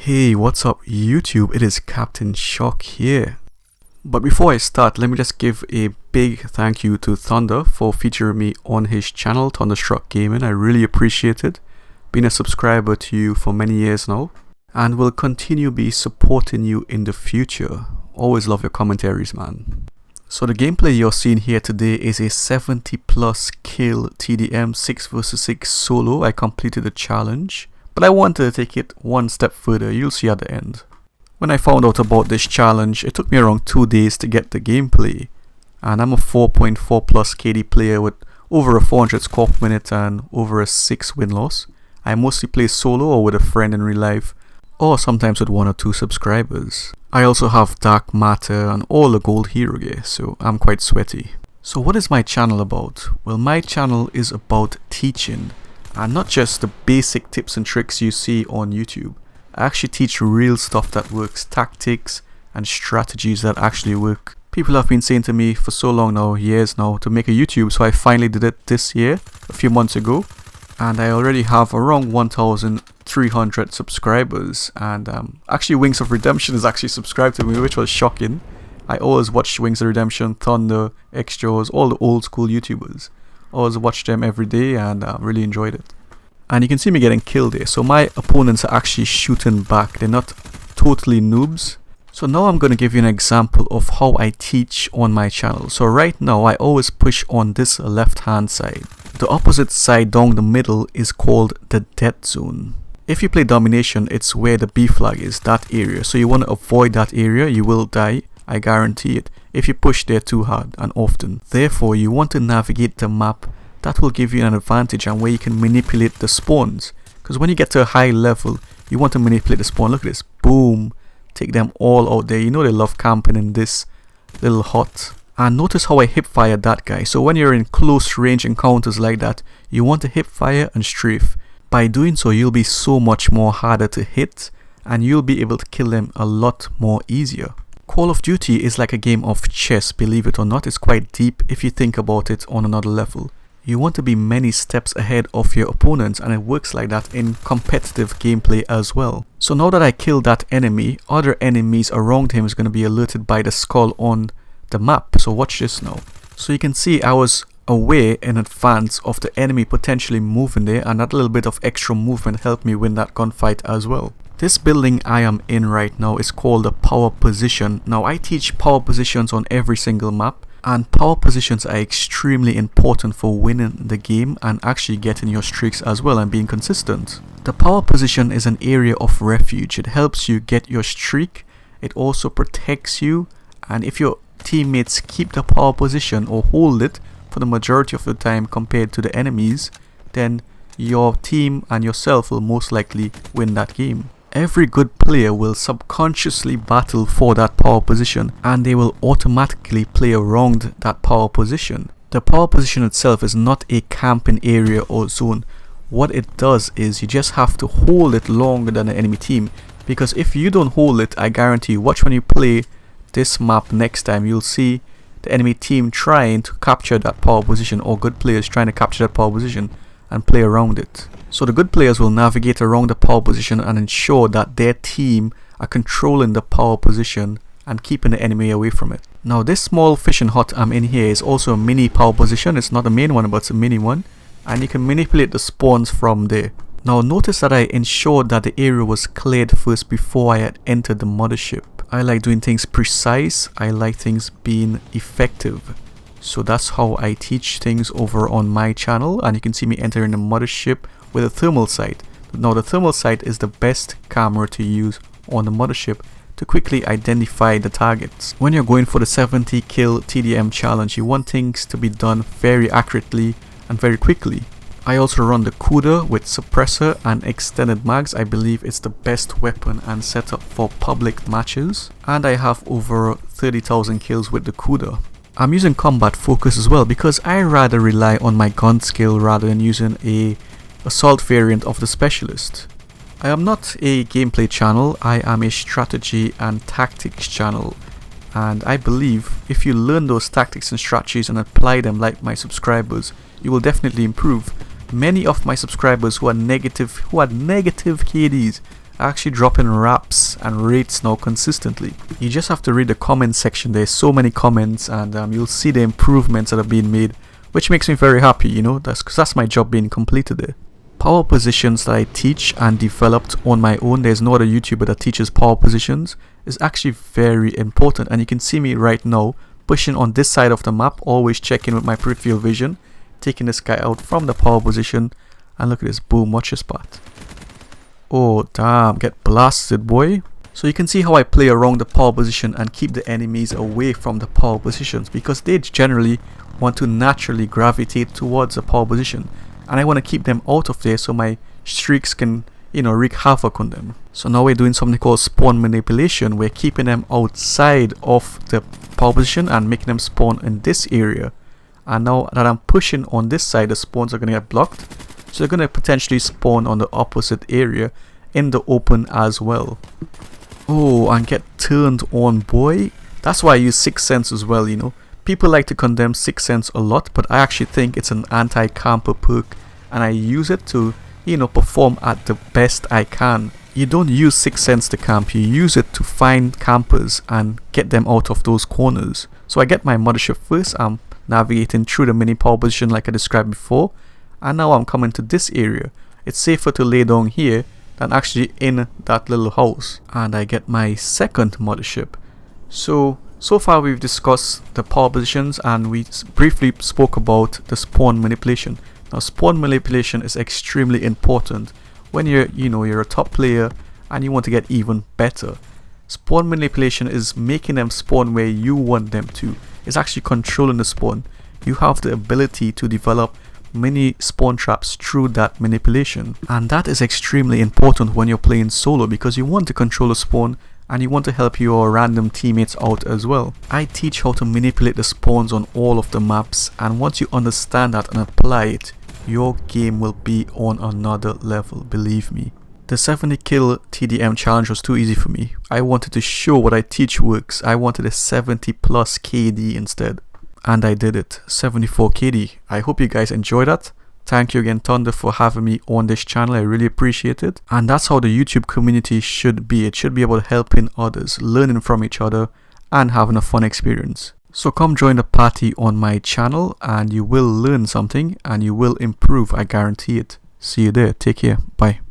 Hey, what's up YouTube? It is Captain Shock here. But before I start, let me just give a big thank you to Thunder for featuring me on his channel, Thunderstruck Gaming. I really appreciate it. Been a subscriber to you for many years now, and will continue be supporting you in the future. Always love your commentaries, man. So the gameplay you're seeing here today is a 70 plus kill TDM 6 vs 6 solo. I completed the challenge, but I wanted to take it one step further. You'll see at the end. When I found out about this challenge, it took me around 2 days to get the gameplay, and I'm a 4.4 plus KD player with over a 400 score per minute and over a 6 win-loss. I mostly play solo or with a friend in real life, or sometimes with 1 or 2 subscribers. I also have Dark Matter and all the gold hero gear, so I'm quite sweaty. So what is my channel about? Well, my channel is about teaching, and not just the basic tips and tricks you see on YouTube. I actually teach real stuff that works, tactics and strategies that actually work. People have been saying to me for so long now, years now, to make a YouTube, so I finally did it this year, a few months ago. And I already have around 1,300 subscribers, and actually Wings of Redemption is actually subscribed to me, which was shocking. I always watch Wings of Redemption, Thunder, Extras, all the old school YouTubers. Always watch them every day and really enjoyed it. And you can see me getting killed here, so my opponents are actually shooting back. They're not totally noobs. So now I'm going to give you an example of how I teach on my channel. So right now I always push on this left hand side. The opposite side down the middle is called the dead zone. If you play domination, it's where the B flag is, that area. So you want to avoid that area, you will die, I guarantee it, if you push there too hard and often. Therefore, you want to navigate the map that will give you an advantage and where you can manipulate the spawns. Because when you get to a high level, you want to manipulate the spawn. Look at this, boom, take them all out there. You know they love camping in this little hut. And notice how I hip fire that guy. So when you're in close range encounters like that, you want to hip fire and strafe. By doing so, you'll be so much more harder to hit, and you'll be able to kill them a lot more easier. Call of Duty is like a game of chess, believe it or not. It's quite deep if you think about it on another level. You want to be many steps ahead of your opponents, and it works like that in competitive gameplay as well. So now that I killed that enemy, other enemies around him is going to be alerted by the skull on the map. So watch this now. So you can see I was aware in advance of the enemy potentially moving there, and that little bit of extra movement helped me win that gunfight as well. This building I am in right now is called a power position. Now I teach power positions on every single map, and power positions are extremely important for winning the game and actually getting your streaks as well and being consistent. The power position is an area of refuge. It helps you get your streak. It also protects you, and if your teammates keep the power position or hold it for the majority of the time compared to the enemies, then your team and yourself will most likely win that game. Every good player will subconsciously battle for that power position, and they will automatically play around that power position. The power position itself is not a camping area or zone. What it does is you just have to hold it longer than the enemy team, because if you don't hold it, I guarantee you, watch when you play this map next time, you'll see the enemy team trying to capture that power position, or good players trying to capture that power position and play around it. So the good players will navigate around the power position and ensure that their team are controlling the power position and keeping the enemy away from it. Now this small fishing hut I'm in here is also a mini power position. It's not a main one, but it's a mini one, and you can manipulate the spawns from there. Now notice that I ensured that the area was cleared first before I had entered the mothership. I like doing things precise. I like things being effective. So that's how I teach things over on my channel, and you can see me entering the mothership with a thermal sight. Now the thermal sight is the best camera to use on the mothership to quickly identify the targets. When you're going for the 70 kill TDM challenge, you want things to be done very accurately and very quickly. I also run the Kuda with suppressor and extended mags. I believe it's the best weapon and setup for public matches, and I have over 30,000 kills with the Kuda. I'm using combat focus as well because I rather rely on my gun skill rather than using a assault variant of the specialist. I am not a gameplay channel, I am a strategy and tactics channel, and I believe if you learn those tactics and strategies and apply them like my subscribers, you will definitely improve. Many of my subscribers who had negative KDs I actually drop in raps and rates now consistently. You just have to read the comment section. There's so many comments, and you'll see the improvements that are being made, which makes me very happy, you know, that's my job being completed there. Power positions that I teach and developed on my own, there's no other YouTuber that teaches power positions, is actually very important. And you can see me right now pushing on this side of the map, always checking with my peripheral vision, taking this guy out from the power position, and look at this, boom, watch this spot. Oh damn, get blasted boy. So you can see how I play around the power position and keep the enemies away from the power positions, because they generally want to naturally gravitate towards the power position, and I want to keep them out of there so my streaks can, you know, wreak havoc on them. So now we're doing something called spawn manipulation. We're keeping them outside of the power position and making them spawn in this area. And now that I'm pushing on this side, the spawns are going to get blocked, so they're going to potentially spawn on the opposite area in the open as well. Oh, and get turned on boy. That's why I use Sixth Sense as well, you know. People like to condemn Sixth Sense a lot, but I actually think it's an anti-camper perk, and I use it to, you know, perform at the best I can. You don't use Sixth Sense to camp, you use it to find campers and get them out of those corners. So I get my mothership first, I'm navigating through the mini power position like I described before, and now I'm coming to this area. It's safer to lay down here than actually in that little house, and I get my second mothership. So far we've discussed the power positions, and we briefly spoke about the spawn manipulation. Now spawn manipulation is extremely important when you're a top player and you want to get even better. Spawn manipulation is making them spawn where you want them to. It's actually controlling the spawn. You have the ability to develop many spawn traps through that manipulation, and that is extremely important when you're playing solo, because you want to control the spawn and you want to help your random teammates out as well. I teach how to manipulate the spawns on all of the maps, and once you understand that and apply it, your game will be on another level, believe me. The 70 kill TDM challenge was too easy for me. I wanted to show what I teach works. I wanted a 70 plus KD instead, and I did it, 74 KD. I hope you guys enjoyed that. Thank you again, Thunder, for having me on this channel. I really appreciate it. And that's how the YouTube community should be. It should be about helping others, learning from each other, and having a fun experience. So come join the party on my channel, and you will learn something and you will improve, I guarantee it. See you there. Take care. Bye.